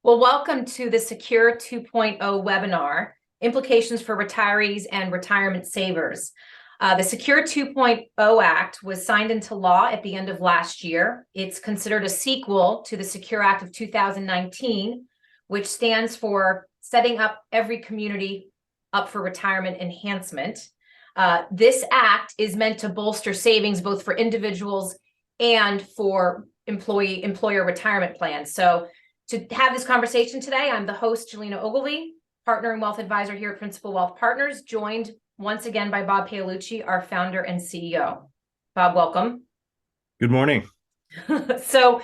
Well, welcome to the Secure 2.0 webinar, Implications for Retirees and Retirement Savers. The Secure 2.0 Act was signed into law at the end of last year. It's considered a sequel to the Secure Act of 2019, which stands for Setting Up Every Community Up for Retirement Enhancement. This act is meant to bolster savings both for individuals and for employer retirement plans. So to have this conversation today, I'm the host, Julina, Partner and Wealth Advisor here at Principal Wealth Partners, joined once again by Bob Paolucci, our founder and CEO. Bob, welcome. Good morning. So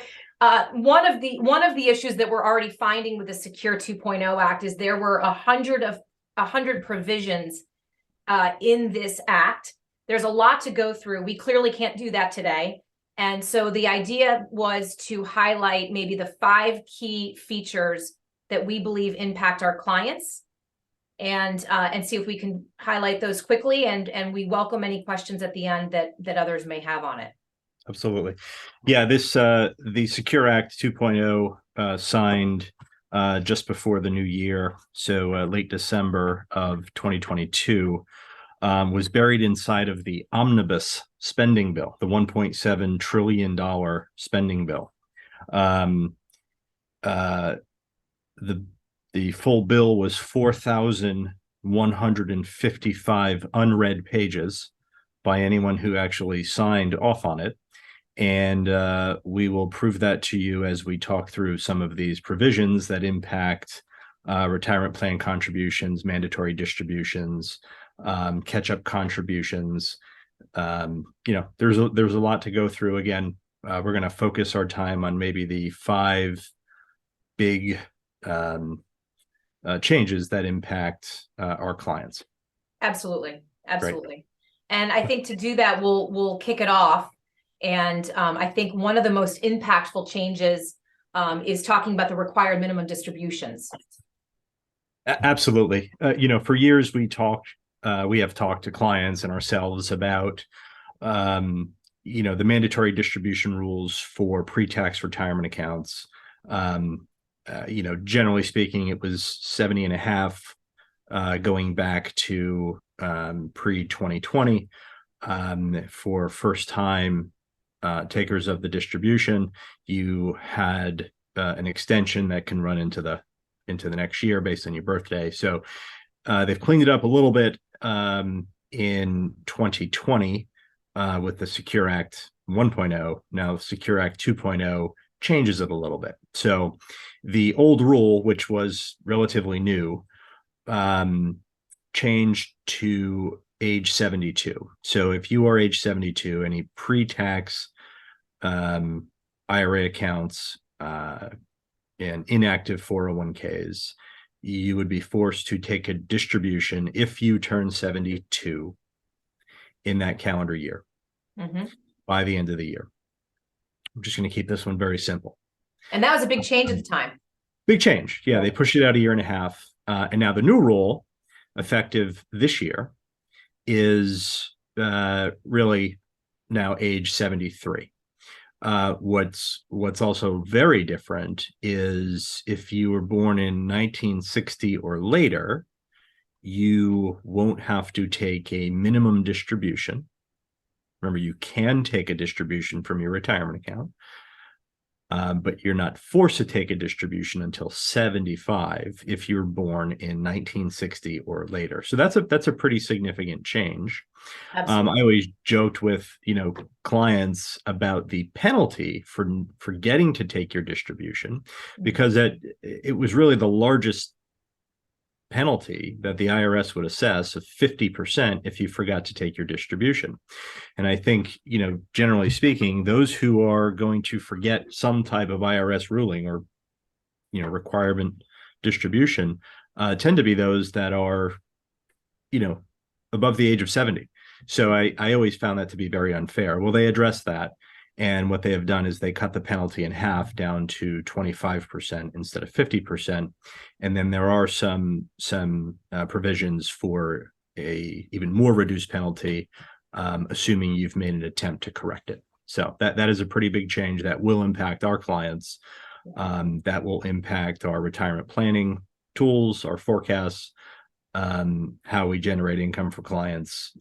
one of the issues that we're already finding with the Secure 2.0 Act is there were 100 provisions in this act. There's a lot to go through. We clearly can't do that today. And so the idea was to highlight maybe the 5 key features that we believe impact our clients and see if we can highlight those quickly. And we welcome any questions at the end that others may have on it. Absolutely. Yeah, the Secure Act 2.0 signed just before the new year. So late December of 2022 was buried inside of the omnibus spending bill, the $1.7 trillion spending bill. The full bill was 4,155 unread pages by anyone who actually signed off on it. And we will prove that to you as we talk through some of these provisions that impact retirement plan contributions, mandatory distributions, catch-up contributions. There's a lot to go through. Again, we're going to focus our time on maybe the 5 big changes that impact our clients. Absolutely. Great. And I think to do that, we'll kick it off. And I think one of the most impactful changes is talking about the required minimum distributions. Absolutely. For years we have talked to clients and ourselves about, the mandatory distribution rules for pre-tax retirement accounts. Generally speaking, it was 70 and a half going back to pre-2020 for first-time takers of the distribution. You had an extension that can run into the next year based on your birthday. So they've cleaned it up a little bit in 2020 with the Secure Act 1.0. Now, Secure Act 2.0 changes it a little bit. So the old rule, which was relatively new, changed to age 72. So if you are age 72, any pre-tax IRA accounts and inactive 401ks, you would be forced to take a distribution if you turn 72 in that calendar year by the end of the year. I'm just going to keep this one very simple. And that was a big change at the time. Big change. Yeah, they pushed it out a year and a half. And now the new rule, effective this year, is really now age 73. What's also very different is if you were born in 1960 or later, you won't have to take a minimum distribution. Remember, you can take a distribution from your retirement account, but you're not forced to take a distribution until 75 if you're born in 1960 or later. So that's a pretty significant change. I always joked with clients about the penalty for forgetting to take your distribution, because it was really the largest penalty that the IRS would assess of 50% if you forgot to take your distribution. And I think, generally speaking, those who are going to forget some type of IRS ruling or, requirement distribution tend to be those that are, above the age of 70. So I always found that to be very unfair. Well, they addressed that. And what they have done is they cut the penalty in half down to 25% instead of 50%. And then there are some provisions for a even more reduced penalty, assuming you've made an attempt to correct it. So that is a pretty big change that will impact our clients That will impact our retirement planning tools, our forecasts, how we generate income for clients.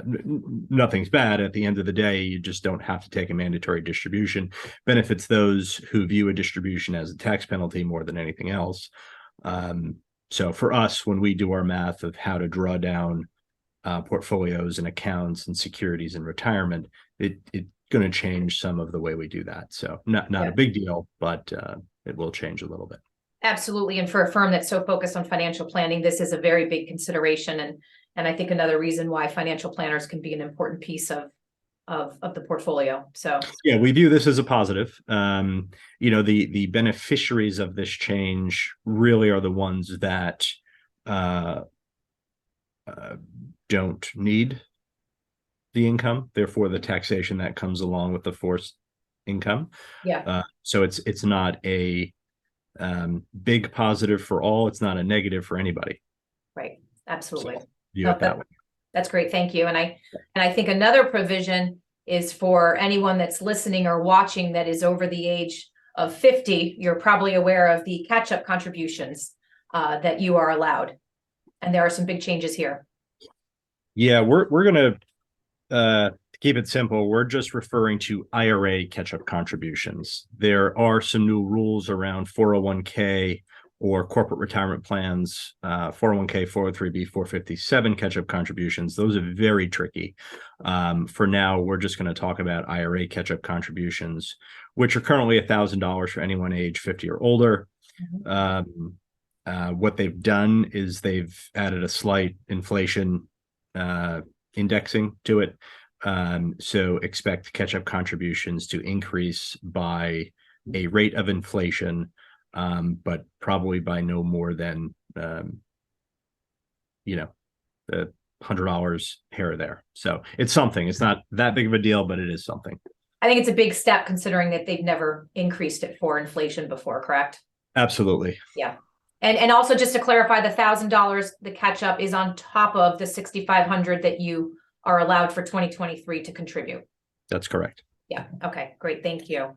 Nothing's bad. At the end of the day, you just don't have to take a mandatory distribution. Benefits those who view a distribution as a tax penalty more than anything else. So for us, when we do our math of how to draw down portfolios and accounts and securities in retirement, it's going to change some of the way we do that. So not a big deal, but it will change a little bit. Absolutely. And for a firm that's so focused on financial planning, this is a very big consideration. And I think another reason why financial planners can be an important piece of the portfolio. So yeah, we view this as a positive. The beneficiaries of this change really are the ones that don't need the income, therefore the taxation that comes along with the forced income. So it's not a big positive for all. It's not a negative for anybody. Right. Absolutely. So view it that way. That's great. Thank you. And I think another provision is for anyone that's listening or watching that is over the age of 50. You're probably aware of the catch-up contributions that you are allowed. And there are some big changes here. Yeah, we're going to keep it simple. We're just referring to IRA catch-up contributions. There are some new rules around 401k or corporate retirement plans, 401k, 403b, 457 catch-up contributions. Those are very tricky. For now, we're just going to talk about IRA catch-up contributions, which are currently $1,000 for anyone age 50 or older. What they've done is they've added a slight inflation indexing to it. So expect catch-up contributions to increase by a rate of inflation, but probably by no more than $100 here or there. So it's something. It's not that big of a deal, but it is something. I think it's a big step considering that they've never increased it for inflation before, correct? Absolutely. Yeah. And also just to clarify, the $1,000, the catch up is on top of the $6,500 that you are allowed for 2023 to contribute. That's correct. Yeah. Okay, great. Thank you.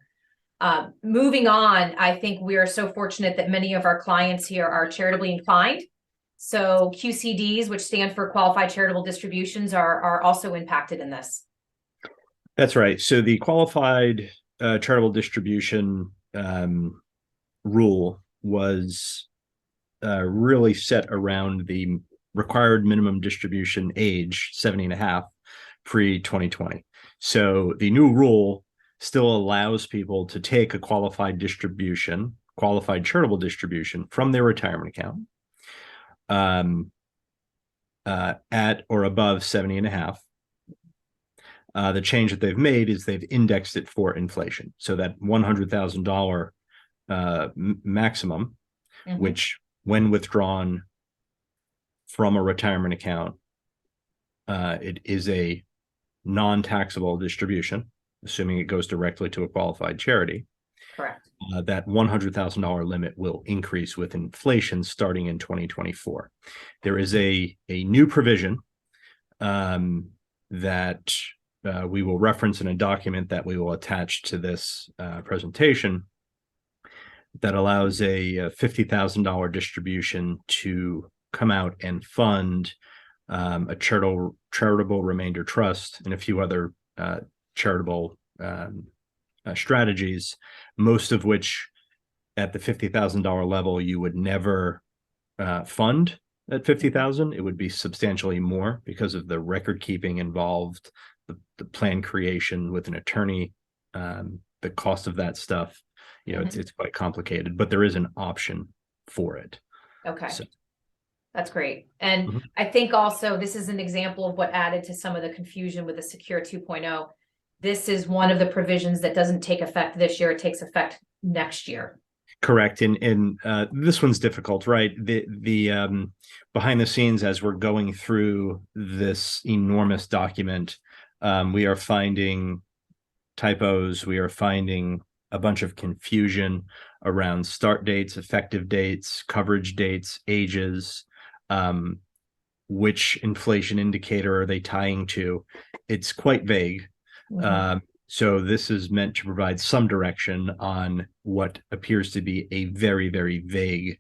Moving on, I think we are so fortunate that many of our clients here are charitably inclined. So QCDs, which stand for Qualified Charitable Distributions, are also impacted in this. That's right. So the Qualified Charitable Distribution rule was really set around the required minimum distribution age, 70 and a half, pre-2020. So the new rule still allows people to take a qualified charitable distribution from their retirement account at or above 70 and a half. The change that they've made is they've indexed it for inflation. So that $100,000 maximum, which when withdrawn from a retirement account, it is a non-taxable distribution, assuming it goes directly to a qualified charity. Correct. That $100,000 limit will increase with inflation starting in 2024. There is a new provision that we will reference in a document that we will attach to this presentation that allows a $50,000 distribution to come out and fund a charitable remainder trust and a few other charitable strategies, most of which at the $50,000 level you would never fund at $50,000. It would be substantially more because of the record keeping involved, the plan creation with an attorney, the cost of that stuff. It's quite complicated, but there is an option for it. Okay. So. That's great. And I think also this is an example of what added to some of the confusion with the Secure 2.0. This is one of the provisions that doesn't take effect this year. It takes effect next year. Correct. And this one's difficult, right? The behind the scenes, as we're going through this enormous document, we are finding typos. We are finding a bunch of confusion around start dates, effective dates, coverage dates, ages, which inflation indicator are they tying to? It's quite vague. So this is meant to provide some direction on what appears to be a very, very vague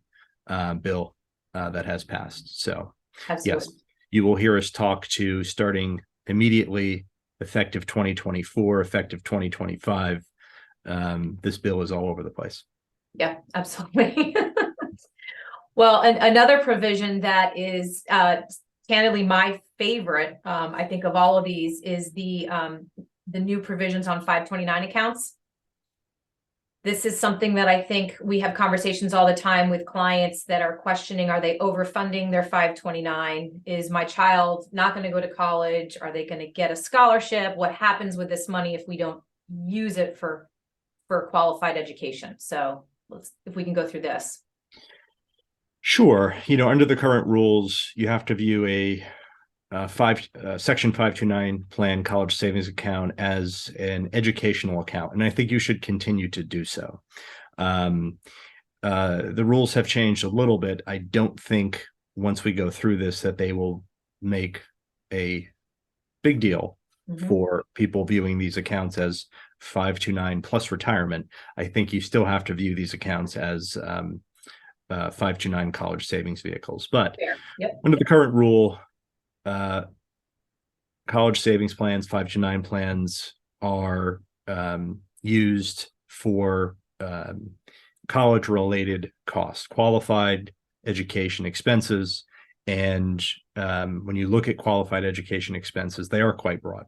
bill that has passed. So, yes, Absolutely. you will hear us talk to starting immediately, effective 2024, effective 2025. This bill is all over the place. Yeah, absolutely. Well, another provision that is candidly my favorite, I think, of all of these is the new provisions on 529 accounts. This is something that I think we have conversations all the time with clients that are questioning, are they overfunding their 529? Is my child not going to go to college? Are they going to get a scholarship? What happens with this money if we don't use it for qualified education? So if we can go through this. Sure. Under the current rules, you have to view a Section 529 plan college savings account as an educational account, and I think you should continue to do so. The rules have changed a little bit. I don't think once we go through this that they will make a big deal for people viewing these accounts as 529 plus retirement. I think you still have to view these accounts as 529 college savings vehicles. But under the current rule, college savings plans, 529 plans are used for college related costs, qualified education expenses. And when you look at qualified education expenses, they are quite broad.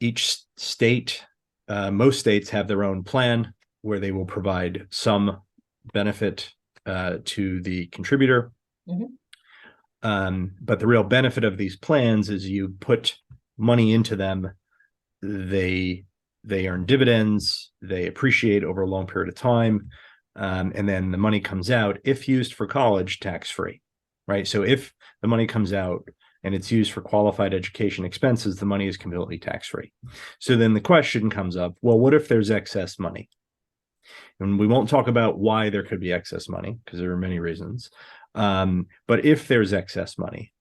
Each state, most states have their own plan where they will provide some benefit to the contributor. But the real benefit of these plans is you put money into them, they earn dividends, they appreciate over a long period of time, and then the money comes out, if used for college, tax-free, right? So if the money comes out and it's used for qualified education expenses, the money is completely tax-free. So then the question comes up, well, what if there's excess money? And we won't talk about why there could be excess money, because there are many reasons. But if there's excess money,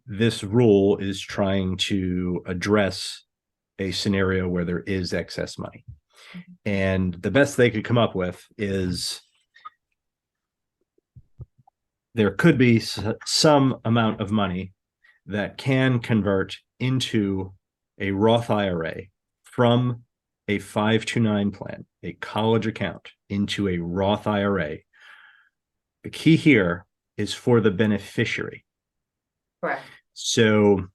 this rule is trying to address a scenario where there is excess money. And the best they could come up with is there could be some amount of money that can convert into a Roth IRA from a 529 plan, a college account, into a Roth IRA. The key here is for the beneficiary. Correct. So,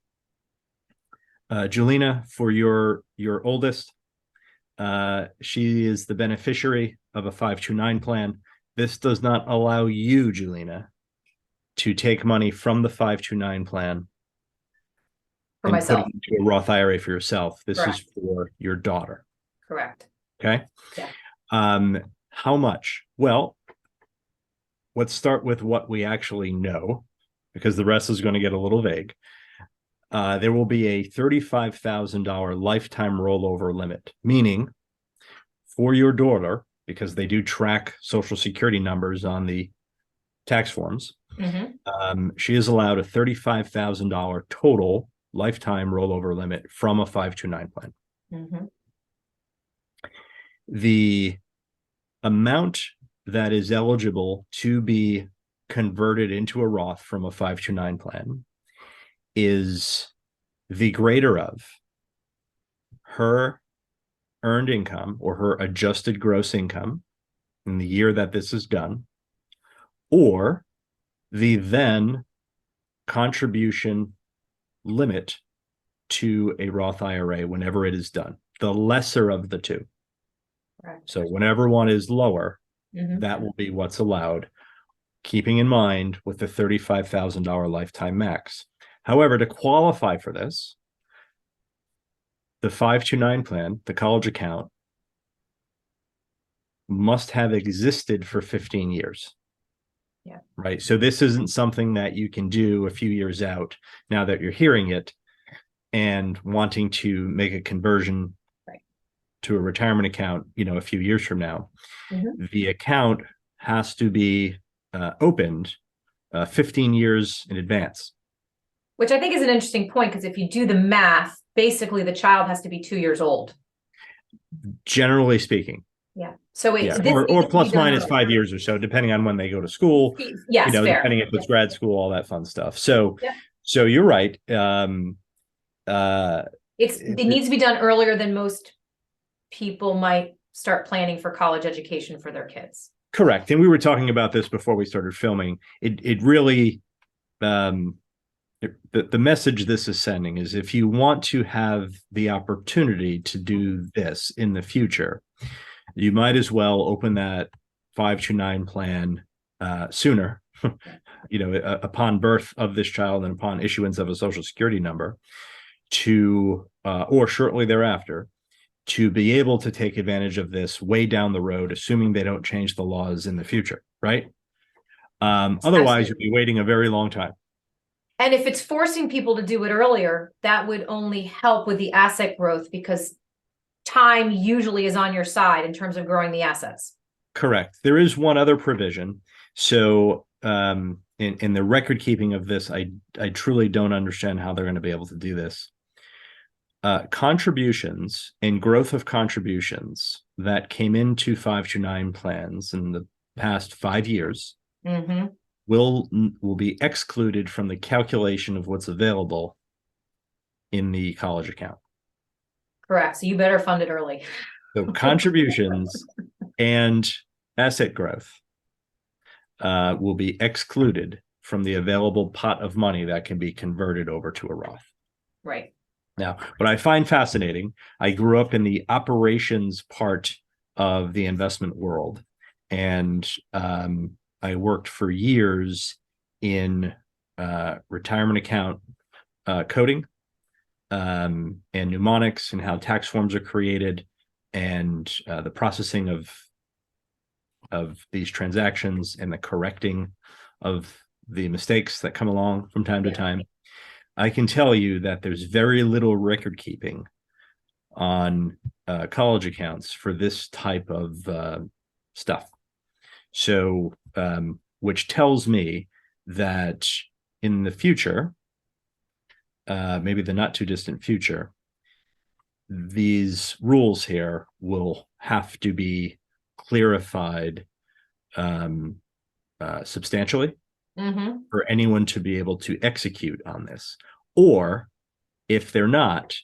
Julina, for your oldest, she is the beneficiary of a 529 plan. This does not allow you, Julina, to take money from the 529 plan for and myself, put it into a Roth IRA for yourself. This Correct. is for your daughter. Correct. Okay. Yeah. How much? Well, let's start with what we actually know, because the rest is going to get a little vague. There will be a $35,000 lifetime rollover limit, meaning for your daughter, because they do track Social Security numbers on the tax forms, she is allowed a $35,000 total lifetime rollover limit from a 529 plan. The amount that is eligible to be converted into a Roth from a 529 plan is the greater of her earned income or her adjusted gross income in the year that this is done, or the then contribution limit to a Roth IRA whenever it is done, the lesser of the two. Right. So whenever one is lower, that will be what's allowed, keeping in mind with the $35,000 lifetime max. However, to qualify for this, the 529 plan, the college account, must have existed for 15 years. Yeah. Right. So this isn't something that you can do a few years out now that you're hearing it and wanting to make a conversion to a retirement account, a few years from now. The account has to be opened 15 years in advance. Which I think is an interesting point, because if you do the math, basically the child has to be 2 years old. Generally speaking. Yeah. So Yeah, this or needs to be plus done minus early. 5 years or so, depending on when they go to school, Yes, fair. depending if it's grad school, all that fun stuff. So, Yep. so you're right. It needs to be done earlier than most people might start planning for college education for their kids. Correct. And we were talking about this before we started filming. It really, the message this is sending is, if you want to have the opportunity to do this in the future, you might as well open that 529 plan sooner, upon birth of this child and upon issuance of a social security number, or shortly thereafter, to be able to take advantage of this way down the road, assuming they don't change the laws in the future, right? Otherwise, you'll be waiting a very long time. And if it's forcing people to do it earlier, that would only help with the asset growth, because time usually is on your side in terms of growing the assets. Correct. There is one other provision. So in the record keeping of this, I truly don't understand how they're going to be able to do this. Contributions and growth of contributions that came into 529 plans in the past 5 years will be excluded from the calculation of what's available in the college account. Correct. So you better fund it early. So contributions and asset growth will be excluded from the available pot of money that can be converted over to a Roth. Right. Now, what I find fascinating, I grew up in the operations part of the investment world, and I worked for years in retirement account coding and mnemonics, and how tax forms are created, and the processing of these transactions and the correcting of the mistakes that come along from time to time. I can tell you that there's very little record keeping on college accounts for this type of stuff. So, which tells me that in the future, maybe the not too distant future, these rules here will have to be clarified substantially for anyone to be able to execute on this. Or if they're not,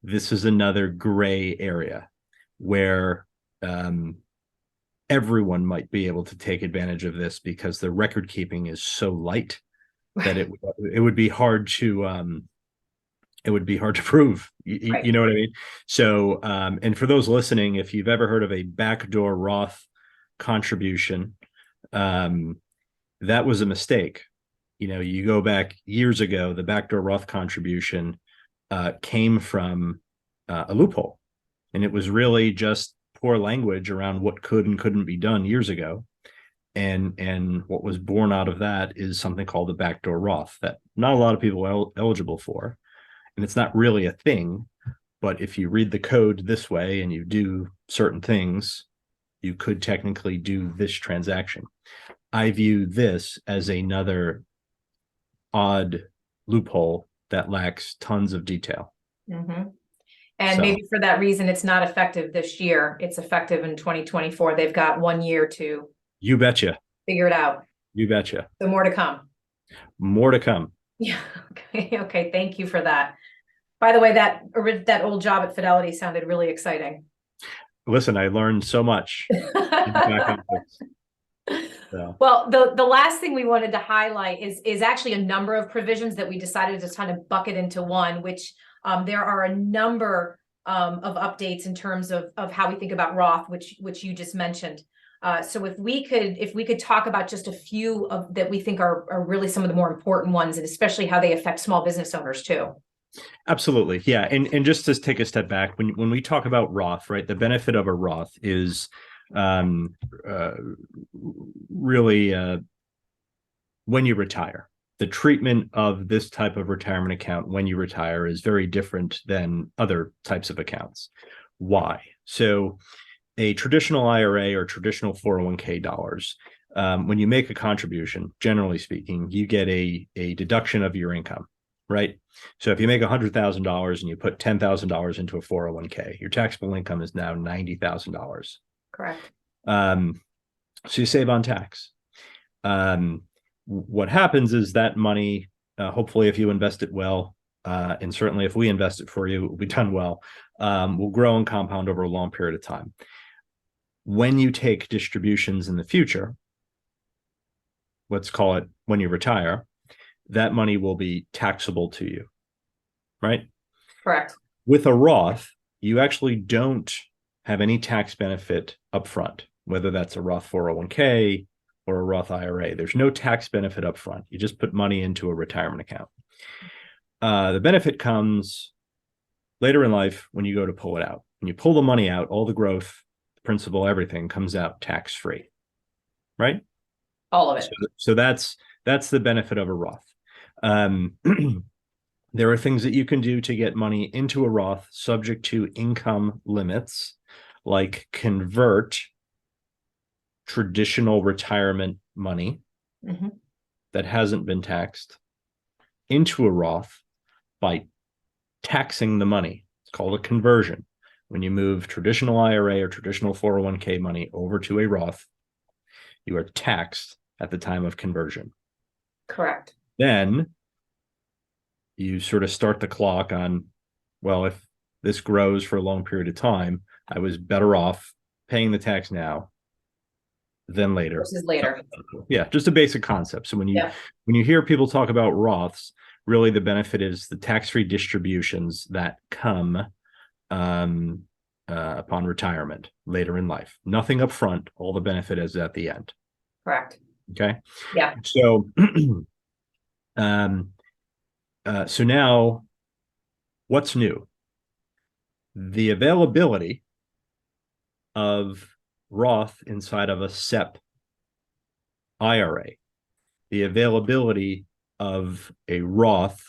this is another gray area where everyone might be able to take advantage of this, because the record keeping is so light that it would be hard to prove. You know what I mean? So, and for those listening, if you've ever heard of a backdoor Roth contribution, that was a mistake. You go back years ago, the backdoor Roth contribution came from a loophole, and it was really just poor language around what could and couldn't be done years ago. And what was born out of that is something called the backdoor Roth that not a lot of people are eligible for. And it's not really a thing, but if you read the code this way and you do certain things, you could technically do this transaction. I view this as another odd loophole that lacks tons of detail. And maybe for that reason, it's not effective this year. It's effective in 2024. They've got 1 year to You betcha. figure it out. You betcha. So more to come. More to come. Yeah. Okay. Okay. Thank you for that. By the way, that old job at Fidelity sounded really exciting. Listen, I learned so much. So. Well, the last thing we wanted to highlight is actually a number of provisions that we decided to kind of bucket into one, which there are a number of updates in terms of how we think about Roth, which you just mentioned. So if we could talk about just a few of that we think are really some of the more important ones, and especially how they affect small business owners too. Absolutely. Yeah. And just to take a step back, when we talk about Roth, right, the benefit of a Roth is really when you retire. The treatment of this type of retirement account when you retire is very different than other types of accounts. Why? So a traditional IRA or traditional 401k dollars, when you make a contribution, generally speaking, you get a deduction of your income. right? So if you make $100,000 and you put $10,000 into a 401k, your taxable income is now $90,000. Correct. So you save on tax. What happens is that money, hopefully, if you invest it well, and certainly if we invest it for you, it will be done well, will grow and compound over a long period of time. When you take distributions in the future, let's call it when you retire, that money will be taxable to you, right? Correct. With a Roth, you actually don't have any tax benefit upfront, whether that's a Roth 401k or a Roth IRA. There's no tax benefit upfront. You just put money into a retirement account. The benefit comes later in life when you go to pull it out. When you pull the money out, all the growth, the principal, everything comes out tax-free, right? All of it. So that's the benefit of a Roth. There are things that you can do to get money into a Roth subject to income limits, like convert traditional retirement money that hasn't been taxed into a Roth by taxing the money. It's called a conversion. When you move traditional IRA or traditional 401k money over to a Roth, you are taxed at the time of conversion. Correct. Then you sort of start the clock on, well, if this grows for a long period of time, I was better off paying the tax now than later. Versus later. Yeah, just a basic concept. So when you hear people talk about Roths, really the benefit is the tax-free distributions that come upon retirement later in life. Nothing up front. All the benefit is at the end. Correct. Okay. Yeah. So, so now, what's new? The availability of Roth inside of a SEP IRA, the availability of a Roth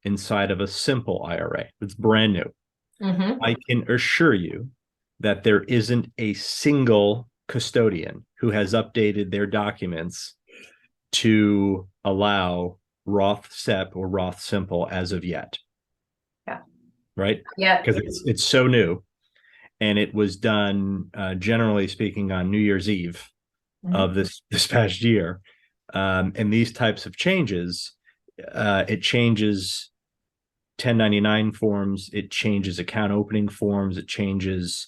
inside of a simple IRA. It's brand new. I can assure you that there isn't a single custodian who has updated their documents to allow Roth SEP or Roth Simple as of yet. Yeah. Right? Yeah. Because it's so new. And it was done, generally speaking, on New Year's Eve of this past year. And these types of changes, it changes 1099 forms, it changes account opening forms, it changes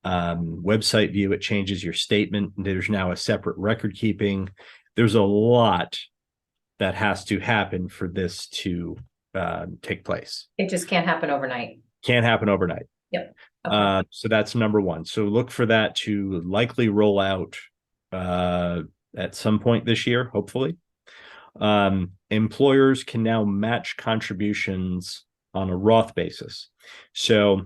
website view, it changes your statement. There's now a separate record keeping. There's a lot that has to happen for this to take place. It just can't happen overnight. Can't happen overnight. Yep. Okay. So that's number one. So look for that to likely roll out at some point this year, hopefully. Employers can now match contributions on a Roth basis. So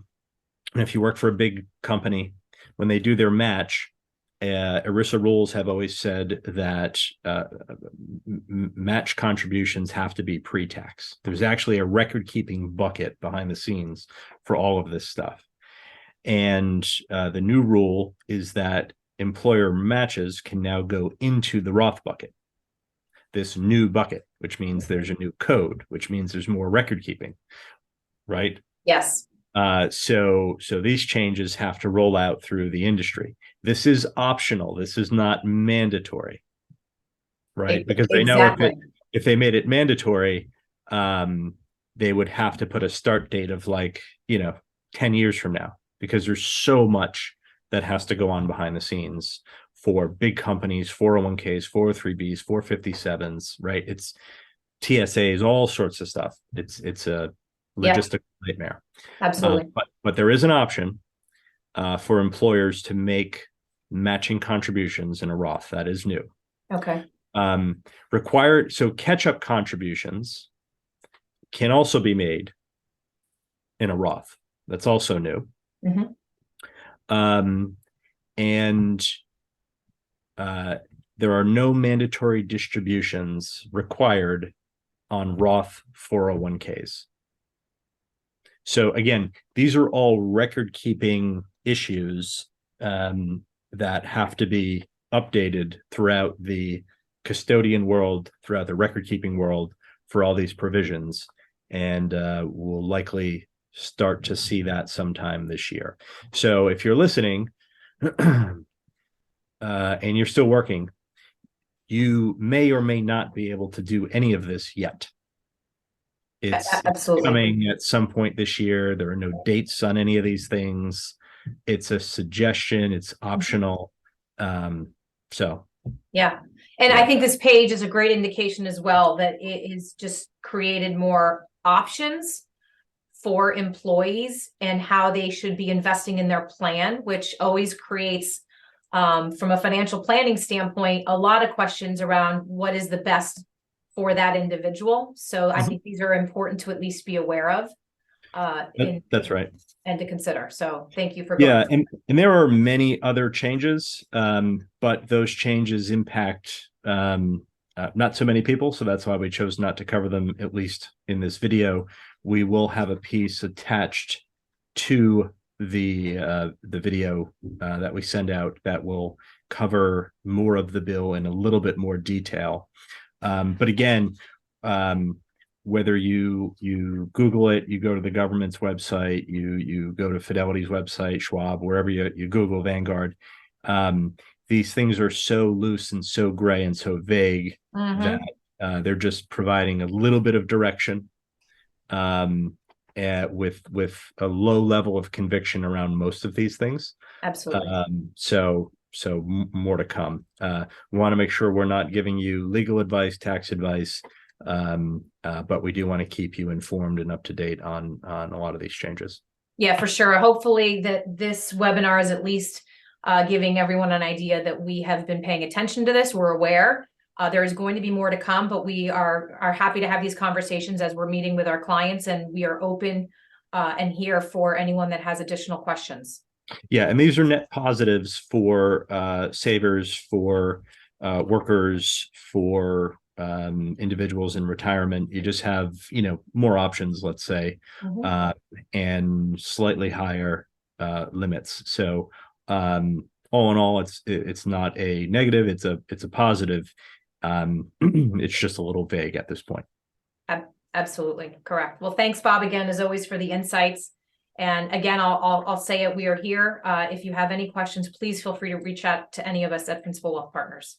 if you work for a big company, when they do their match, ERISA rules have always said that match contributions have to be pre-tax. There's actually a record-keeping bucket behind the scenes for all of this stuff. And the new rule is that employer matches can now go into the Roth bucket, this new bucket, which means there's a new code, which means there's more record keeping, right? Yes. So these changes have to roll out through the industry. This is optional. This is not mandatory, right? Because they know if they made it mandatory, they would have to put a start date of 10 years from now, because there's so much that has to go on behind the scenes for big companies, 401ks, 403bs, 457s, right? It's TSAs, all sorts of stuff. It's a logistical nightmare. Absolutely. But there is an option for employers to make matching contributions in a Roth. That is new. Okay. Required. So catch-up contributions can also be made in a Roth. That's also new. And there are no mandatory distributions required on Roth 401ks. So again, these are all record-keeping issues that have to be updated throughout the custodian world, throughout the record-keeping world for all these provisions. and we'll likely start to see that sometime this year. So if you're listening and you're still working, you may or may not be able to do any of this yet. It's Absolutely. coming at some point this year. There are no dates on any of these things. It's a suggestion. It's optional. So Yeah. And I think this page is a great indication as well that it has just created more options for employees and how they should be investing in their plan, which always creates, from a financial planning standpoint, a lot of questions around what is the best for that individual. So I think these are important to at least be aware of. That's right. And to consider. So thank you for going. Yeah, and there are many other changes, but those changes impact not so many people. So that's why we chose not to cover them, at least in this video. We will have a piece attached to the video that we send out that will cover more of the bill in a little bit more detail. But again, whether you Google it, you go to the government's website, you go to Fidelity's website, Schwab, wherever you Google Vanguard, these things are so loose and so gray and so vague that they're just providing a little bit of direction with a low level of conviction around most of these things. Absolutely. So more to come. We want to make sure we're not giving you legal advice, tax advice, but we do want to keep you informed and up to date on a lot of these changes. Yeah, for sure. Hopefully that this webinar is at least giving everyone an idea that we have been paying attention to this. We're aware. There is going to be more to come, but we are happy to have these conversations as we're meeting with our clients, and we are open and here for anyone that has additional questions. Yeah, and these are net positives for savers, for workers, for individuals in retirement. You just have, more options, let's say, and slightly higher limits. So all in all, it's not a negative, it's a positive. It's just a little vague at this point. Absolutely correct. Well, thanks, Bob, again, as always, for the insights. And again, I'll say it, we are here. If you have any questions, please feel free to reach out to any of us at Principal Wealth Partners.